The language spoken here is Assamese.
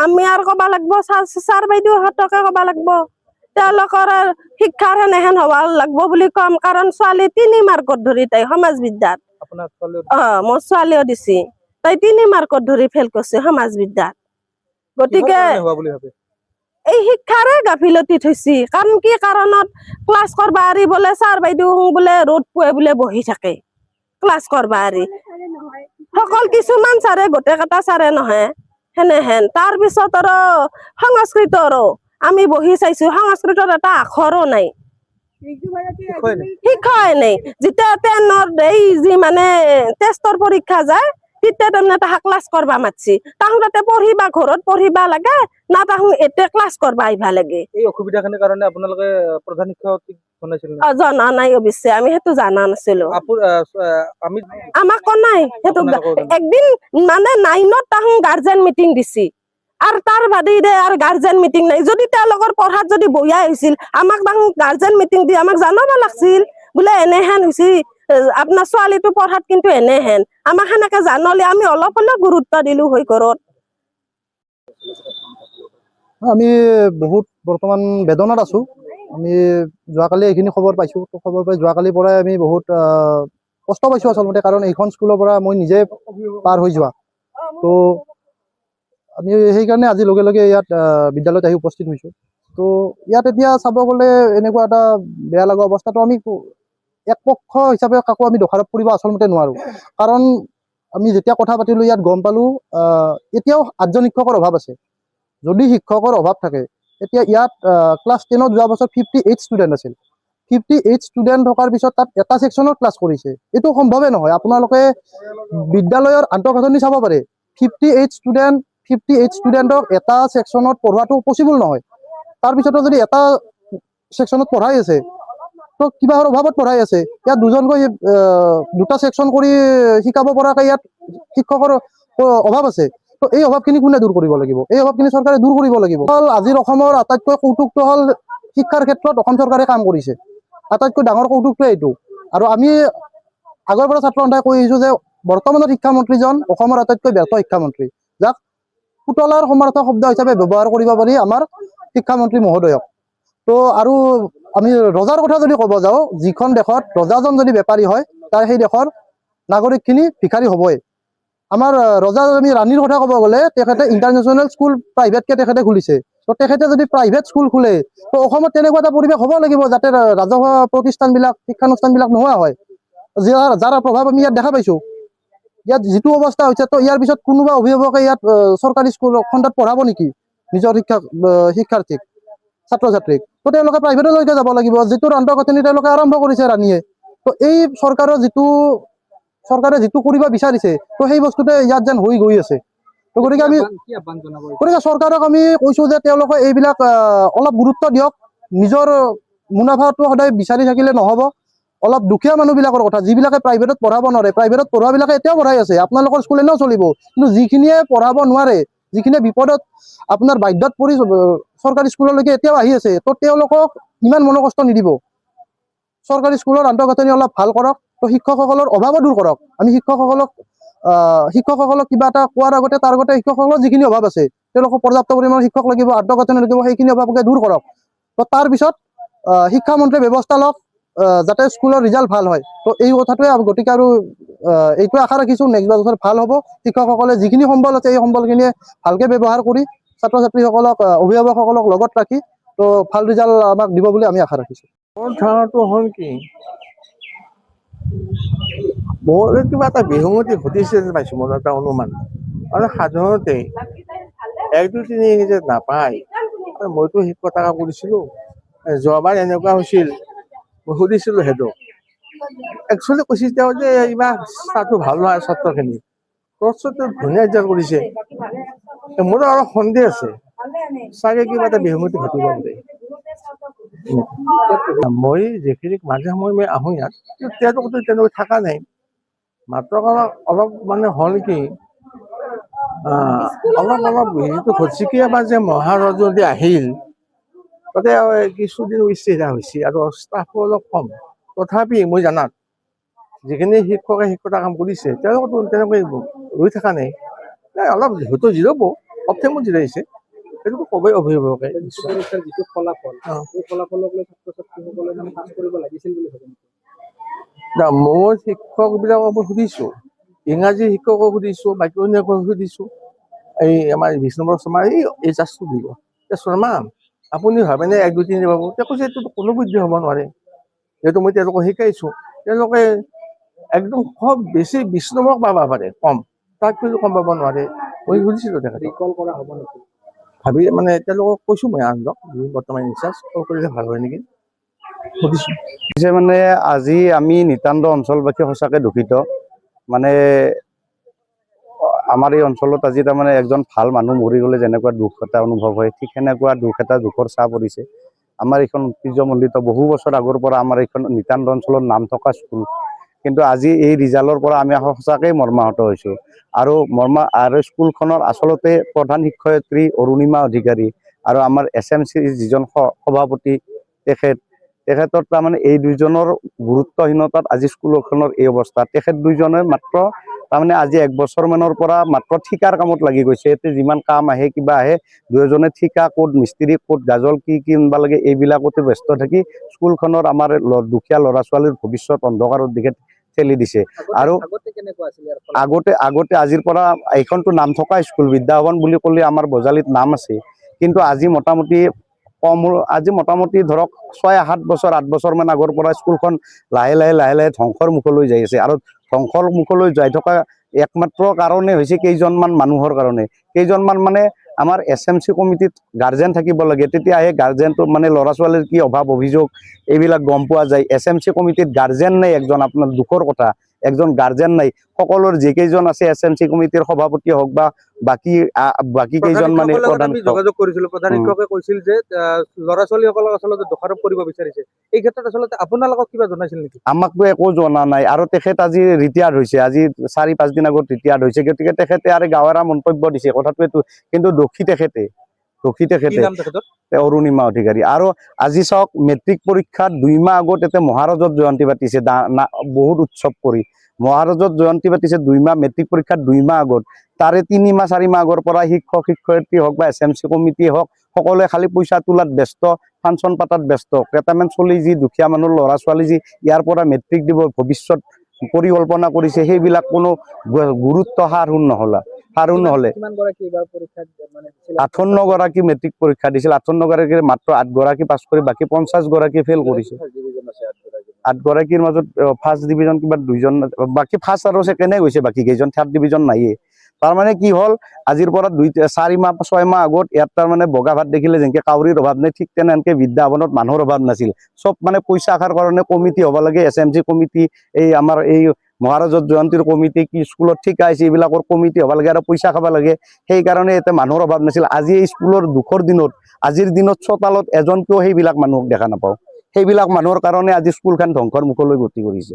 আমি আৰু ক'ব লাগিব ছাৰ বাইদেউহঁতকে ক'ব লাগিব তেওঁলোকৰ শিক্ষাৰ সেনেহেন হ'ব লাগিব বুলি কম কাৰণ ছোৱালী 3 মাৰ্কত ধৰি তাই সমাজ বিদ্যাত মোৰ ছোৱালীও দিছি তাই 3 মাৰ্কত ধৰি ফেল কৰিছে সমাজ বিদ্যাত গতিকে এই শিক্ষাৰে গাফিলতি থৈছি কাৰণ কি কাৰণত ক্লাছ কৰবা আৰি বোলে ছাৰ বাইদেউ বোলে ৰ'দ পুৱাই বোলে বহি থাকে ক্লাছ কৰবা আৰি সকল কিছুমান ছাৰে গোটেইকেইটা ছাৰে নহয় সেনেহেন তাৰপিছত আৰু সংস্কৃতৰো আমি বহি চাইছো সংস্কৃতৰ এটা আখৰো নাই শিক্ষাই নাই যেতিয়া এই যি মানে টেষ্টৰ পৰীক্ষা যায় তেতিয়া তাৰমানে তাহাক ক্লাছ কৰবা মাতছি তাহোঁ তাতে পঢ়িবা ঘৰত পঢ়িবা লাগে না তাহোঁ এতে ক্লাছ কৰবা আহিবা লাগে এই অসুবিধাখিনিৰ কাৰণে আপোনালোকে প্ৰধান শিক্ষক জনাইছিল জনা নাই অৱশ্যে আমি সেইটো জানা নাছিলো আমি আমাক কোৱা নাই সেইটো একদিন মানে 9ত তাহোঁ গাৰ্জেন মিটিং দিছি আৰু তাৰ বাদে আৰু গাৰ্জেন মিটিং নাই যদি তেওঁলোকৰ পঢ়াত যদি বহিয়া হৈছিল আমাক তাহোঁ গাৰ্জেন মিটিং দি আমাক জনাব লাগছিল বোলে এনেহেন হৈছে আপোনাৰ ছোৱালীটো পঢ়াত কিন্তু এনেহেন আমাক সেনেকে জানলি আমি অলপ হলেও গুৰুত্ব দিলো হৈ ঘৰত আমি বহুত বৰ্তমান বেদনাত আছো আমি যোৱাকালি এইখিনি খবৰ পাইছো তো খবৰ পাই যোৱাকালিৰ পৰাই আমি বহুত কষ্ট পাইছো আচলতে কাৰণ এইখন স্কুলৰ পৰা মই নিজে পাৰ হৈ যোৱা তো আমি সেইকাৰণে আজি লগে লগে ইয়াত বিদ্যালয়ত আহি উপস্থিত হৈছো তো ইয়াত এতিয়া চাব গ'লে এনেকুৱা এটা বেয়া লগা অৱস্থাটো আমি এক পক্ষ হিচাপে কাকো আমি দোষাৰোপ কৰিব আচলতে নোৱাৰো কাৰণ আমি যেতিয়া কথা পাতিলো ইয়াত গম পালো এতিয়াও 8জন শিক্ষকৰ অভাৱ আছে যদি শিক্ষকৰ অভাৱ থাকে এতিয়া ইয়াত ক্লাছ 10ত যোৱা বছৰ 58 ষ্টুডেণ্ট আছিল 58 ষ্টুডেণ্ট থকাৰ পিছত তাত এটা ছেকশ্যনত ক্লাছ কৰিছে এইটো সম্ভৱে নহয় আপোনালোকে বিদ্যালয়ৰ আন্তঃগাঁথনি চাব পাৰে 58 ষ্টুডেণ্টক এটা ছেকশ্যনত পঢ়োৱাটো পচিবল নহয় তাৰপিছতো যদি এটা ছেকশ্যনত পঢ়াই আছে তো কিবাহৰ অভাৱত পঢ়াই আছে ইয়াত দুজনকৈ দুটা ছেকশ্যন কৰি শিকাব পৰাকৈ ইয়াত শিক্ষকৰ অভাৱ আছে তো এই অভাৱখিনি কোনে দূৰ কৰিব লাগিব এই অভাৱখিনি চৰকাৰে দূৰ কৰিব লাগিব আজিৰ অসমৰ আটাইতকৈ কৌতুকটো হ'ল শিক্ষাৰ ক্ষেত্ৰত অসম চৰকাৰে কাম কৰিছে আটাইতকৈ ডাঙৰ কৌতুকটো এইটো আৰু আমি আগৰ পৰা ছাত্ৰ সন্থাই কৈ আহিছো যে বৰ্তমানৰ শিক্ষামন্ত্ৰীজন অসমৰ আটাইতকৈ ব্যৰ্থ শিক্ষামন্ত্ৰী যাক পুতলাৰ সমাৰ্থক শব্দ হিচাপে ব্যৱহাৰ কৰিব পাৰি আমাৰ শিক্ষামন্ত্ৰী মহোদয়ক তো আৰু আমি ৰজাৰ কথা যদি ক'ব যাওঁ যিখন দেশত ৰজাজন যদি বেপাৰী হয় তাৰ সেই দেশৰ নাগৰিকখিনি ভিখাৰী হ'বই আমাৰ ৰজা আমি ৰাণীৰ কথা ক'ব গ'লে তেখেতে ইণ্টাৰনেশ্যনেল স্কুল প্ৰাইভেটকে তেখেতে খুলিছে তো তেখেতে যদি প্ৰাইভেট স্কুল খোলে তো অসমত তেনেকুৱা এটা পৰিৱেশ হ'ব লাগিব যাতে ৰাজহুৱা প্ৰতিষ্ঠানবিলাক শিক্ষানুষ্ঠানবিলাক নোহোৱা হয় যাৰ প্ৰভাৱ আমি ইয়াত দেখা পাইছো ইয়াত যিটো অৱস্থা হৈছে তো ইয়াৰ পিছত কোনোবা অভিভাৱকে ইয়াত চৰকাৰী স্কুল খণ্ডত পঢ়াব নেকি নিজৰ শিক্ষাৰ্থীক ছাত্ৰ ছাত্ৰীক তো তেওঁলোকে প্ৰাইভেটলৈকে যাব লাগিব যিটো আন্তঃগাঁথনি তেওঁলোকে আৰম্ভ কৰিছে ৰাণীয়ে তো এই চৰকাৰে যিটো কৰিব বিচাৰিছে তো সেই বস্তুতে ইয়াত যেন হৈ গৈ আছে তো গতিকে চৰকাৰক আমি কৈছো যে তেওঁলোকে এইবিলাক অলপ গুৰুত্ব দিয়ক নিজৰ মুনাফাটো সদায় বিচাৰি থাকিলে নহ'ব অলপ দুখীয়া মানুহবিলাকৰ কথা যিবিলাকে প্ৰাইভেটত পঢ়াব নোৱাৰে প্ৰাইভেটত পঢ়োৱাবিলাকে এতিয়াও পঢ়াই আছে আপোনালোকৰ স্কুল এনেও চলিব কিন্তু যিখিনিয়ে পঢ়াব নোৱাৰে যিখিনিয়ে বিপদত আপোনাৰ বাধ্যত পৰি চৰকাৰী স্কুললৈকে এতিয়াও আহি আছে তো তেওঁলোকক ইমান মনোকষ্ট নিদিব চৰকাৰী স্কুলৰ আন্তঃগাঁথনি অলপ ভাল কৰক তো শিক্ষকসকলৰ অভাৱো দূৰ কৰক আমি শিক্ষকসকলক কিবা এটা কোৱাৰ আগতে তাৰ আগতে শিক্ষকসকলৰ যিখিনি অভাৱ আছে তেওঁলোকক পৰ্যাপ্ত পৰিমাণৰ শিক্ষক লাগিব আন্তঃগাঁথনি লাগিব সেইখিনি অভাৱকে দূৰ কৰক তো তাৰপিছত শিক্ষামন্ত্ৰীয়ে ব্যৱস্থা লওক যাতে স্কুলৰ ৰিজাল্ট ভাল হয় তো এই কথাটোৱে গতিকে আৰু এইটো আশা ৰাখিছোঁ নেক্সট বছৰ ভাল হ'ব শিক্ষকসকলে যিখিনি সম্বল আছে এই সম্বলখিনিয়ে ভালকৈ ব্যৱহাৰ কৰি ছাত্ৰ ছাত্ৰীসকলক অভিভাৱকসকলক লগত ৰাখি তো ভাল ৰিজাল্ট আমাক দিব বুলি আমি আশা ৰাখিছোঁ মোৰ ধাৰণাটো হ'ল কি মোৰ কিবা এটা বিসংগতি ঘটিছে যেন পাইছোঁ মোৰ এটা অনুমান আৰু সাধাৰণতে 1 2 3 ইংৰাজীত নাপায় আৰু মইতো শিক্ষকতা কৰিছিলোঁ যোৱাবাৰ এনেকুৱা হৈছিল মই সুধিছিলোঁ হেডক একচুৱেলি কৈছিল তেওঁ যে ইমান ষ্টাফটো ভাল নহয় ছাত্ৰখিনি তৎসত্ত্বেও ধুনীয়া ৰিজাল্ট কৰিছে মোৰো অলপ সন্দেহ আছে চাগে কিবা এটা বিসংগতি ঘটিব পাৰে মই যিখিনি মাজে সময়ে মই আহোঁ ইয়াত তেওঁলোকতো তেনেকৈ থকা নাই মাত্ৰ অলপ মানে হ'ল কি অলপ হেৰিটো ঘটছিকে এবাৰ যে মহাৰজনী আহিল তাতে কিছুদিন ইস্তেৰা হৈছে আৰু ষ্টাফো অলপ কম তথাপি মই জানাত যিখিনি শিক্ষকে শিক্ষকতা কাম কৰিছে তেওঁলোকতো তেনেকৈ ৰৈ থকা নাই অলপ হয়তো জিৰ'ব অপথেমত জিৰাইছে সেইটোতো ক'বই অভিভাৱকে যিটো পৰীক্ষাৰ যিটো ফলাফল অ'। সেই ফলাফলক লৈ ছাত্ৰ ছাত্ৰীসকলে মানে পাছ কৰিব লাগিছিল বুলি ভাবে নেকি? মই শিক্ষকবিলাকক সুধিছো, ইংৰাজী শিক্ষকক সুধিছো, বাকী অন্যকো সুধিছো, এই আমাৰ 20 নম্বৰ শৰ্মা এই জাজটো দিব শৰ্মা আপুনি ভাবেনে 1 2 3 পাব? তেওঁ কৈছে এইটোতো কোনো বুদ্ধি হ'ব নোৱাৰে, যিহেতু মই তেওঁলোকক শিকাইছো, তেওঁলোকে একদম খুব বেছি 20 নম্বৰ পাব পাৰে কম, তাক কিন্তু কম পাব নোৱাৰে। মই সুধিছিলো তেখেতক, ৰিকল কৰা হ'ব নেকি? ভাবি মানে তেওঁলোকক কৈছো মই আনক বৰ্তমান ইনচাৰ্জ কল কৰিলে ভাল হয় নেকি সুধিছো। পিছে মানে আজি আমি নিতান্ত অঞ্চলবাসী সঁচাকে দুখিত। মানে আমাৰ এই অঞ্চলত আজি তাৰমানে একজন ভাল মানুহ মৰি গ'লে যেনেকুৱা দুখ এটা অনুভৱ হয়, ঠিক সেনেকুৱা দুখ এটা দুখৰ ছাঁ পৰিছে। আমাৰ এইখন ঐতিহ্যমণ্ডিত বহু বছৰ আগৰ পৰা আমাৰ এইখন নিতান্ত অঞ্চলত নাম থকা স্কুল, কিন্তু আজি এই ৰিজাল্টৰ পৰা আমি সঁচাকৈ মৰ্মাহত হৈছোঁ। আৰু স্কুলখনৰ আচলতে প্ৰধান শিক্ষয়িত্ৰী অৰুণিমা অধিকাৰী আৰু আমাৰ SMC যিজন সভাপতি তেখেতৰ তাৰমানে এই দুইজনৰ গুৰুত্বহীনতাত আজি স্কুলখনৰ এই অৱস্থা। তেখেত দুইজনে মাত্ৰ তাৰমানে আজি 1 বছৰমানৰ পৰা মাত্ৰ ঠিকাৰ কামত লাগি গৈছে। ইয়াতে যিমান কাম আহে কিবা আহে, দুয়োজনে ঠিকা ক'ত মিস্ত্ৰী ক'ত গাজল কি কিনব লাগে এইবিলাকতে ব্যস্ত থাকি স্কুলখনৰ আমাৰ দুখীয়া ল'ৰা ছোৱালীৰ ভৱিষ্যত অন্ধকাৰৰ দিশে ঠেলি দিছে। আৰু আগতে কেনেকুৱা আছিল ইয়াৰ ফলাফল? আগতে আজিৰ পৰা এইখনতো নাম থকা স্কুল, বিদ্যাভৱন বুলি ক'লে আমাৰ বজালিত নাম আছে, কিন্তু আজি মোটামুটি ধৰক 6 7 8 বছৰমান আগৰ পৰা স্কুলখন লাহে লাহে ধ্বংসৰ মুখলৈ যাই আছে। আৰু ধ্বংসৰ মুখলৈ যাই থকা একমাত্ৰ কাৰণে হৈছে কেইজনমান মানুহৰ কাৰণে। কেইজনমান মানে আমাৰ SMC কমিটিত গাৰ্জেন থাকিব লাগে, তেতিয়াহে গাৰ্জেনটো মানে ল'ৰা ছোৱালীৰ কি অভাৱ অভিযোগ এইবিলাক গম পোৱা যায়। SMC কমিটিত গাৰ্জেন নাই একজন, আপোনাৰ দুখৰ কথা একজন গাৰ্জেন নাই। সকলোৰ যিকেইজন আছে SMC কমিটিৰ সভাপতি হওক বা বাকী কেইজন মানে প্ৰধান আমি যোগাযোগ কৰিছিলো, প্ৰধান শিক্ষকে কৈছিল যে ল'ৰা ছোৱালীসকলক আচলতে দোষাৰোপ কৰিব বিচাৰিছে। এই ক্ষেত্ৰত আচলতে আপোনালোকক কিবা জনাইছিল নেকি? আমাকতো একো জনা নাই। আৰু তেখেত আজি ৰিটায়াৰ্ড হৈছে, আজি 4 5 দিন আগত ৰিটায়াৰ্ড হৈছে, গতিকে তেখেতে আৰু গাঁৱৰা মন্তব্য দিছে কথাটো এইটো, কিন্তু দোষী তেখেতে কি নাম তেখেতৰ? অৰুণিমা অধিকাৰী। আৰু আজি চাওক মেট্ৰিক পৰীক্ষাত 2 মাহ আগত এতে মহাৰাজত জয়ন্তী পাতিছে, বহুত উৎসৱ কৰি মহাৰাজত জয়ন্তী পাতিছে 2 মাহ, মেট্ৰিক পৰীক্ষাত 2 মাহ আগত। তাৰে 3 মাহ 4 মাহ আগৰ পৰা শিক্ষক শিক্ষয়িত্ৰী হওক বা SMC কমিটি হওক সকলোৱে খালি পইচা তোলাত ব্যস্ত, ফাংচন পাতাত ব্যস্ত। কেইটামান চলি যি দুখীয়া মানুহৰ ল'ৰা ছোৱালী যি ইয়াৰ পৰা মেট্ৰিক দিব ভৱিষ্যত পৰিকল্পনা কৰিছে, সেইবিলাক কোনো গুৰুত্ব সাৰহীন নহলে। 58 গৰাকী মেট্ৰিক পৰীক্ষা দিছিল, 58 গৰাকীৰ মাত্ৰ 8 গৰাকী পাছ কৰি বাকী 50 গৰাকী ফেইল কৰিছে। 8 গৰাকীৰ মাজত ফাৰ্ষ্ট ডিভিজন কিবা 2জন, বাকী ফাৰ্ষ্ট আৰু ছেকেণ্ডে গৈছে, বাকী কেইজন থাৰ্ড ডিভিজন নাইয়ে। তাৰমানে কি হ'ল, আজিৰ পৰা 4 মাহ 6 মাহ আগত ইয়াত তাৰমানে বগা ভাত দেখিলে যেনেকে কাউৰীৰ অভাৱ নাই, ঠিক তেনেকে বিদ্যাভৱনত মানুহৰ অভাৱ নাছিল। চব মানে পইচা আশাৰ কাৰণে কমিটি হ'ব লাগে, SMC কমিটি, এই আমাৰ এই মহাৰাজত জয়ন্তীৰ কমিটি, কি স্কুলত ঠিকা আছে এইবিলাকৰ কমিটি হ'ব লাগে আৰু পইচা খাব লাগে। সেইকাৰণে ইয়াতে মানুহৰ অভাৱ নাছিল। আজি এই স্কুলৰ দুখৰ দিনত, আজিৰ দিনত চোতালত এজনকেও সেইবিলাক মানুহক দেখা নাপাওঁ। সেইবিলাক মানুহৰ কাৰণে আজি স্কুলখন ধ্বংসৰ মুখলৈ গতি কৰিছে।